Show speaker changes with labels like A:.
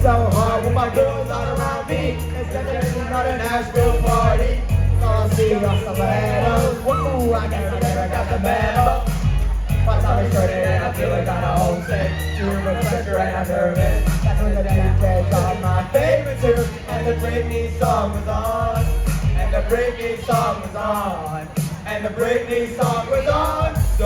A: So hard with my girls all around me. Instead of another Nashville party. All I see are stilettos. Woo, I guess I never got the medal. My tummy started and I feel like I'm homesick. You're a pressure and I'm nervous. That's when the DJ on my favorite tune. And the Britney song was on. And the Britney song was on. And the Britney song was on. So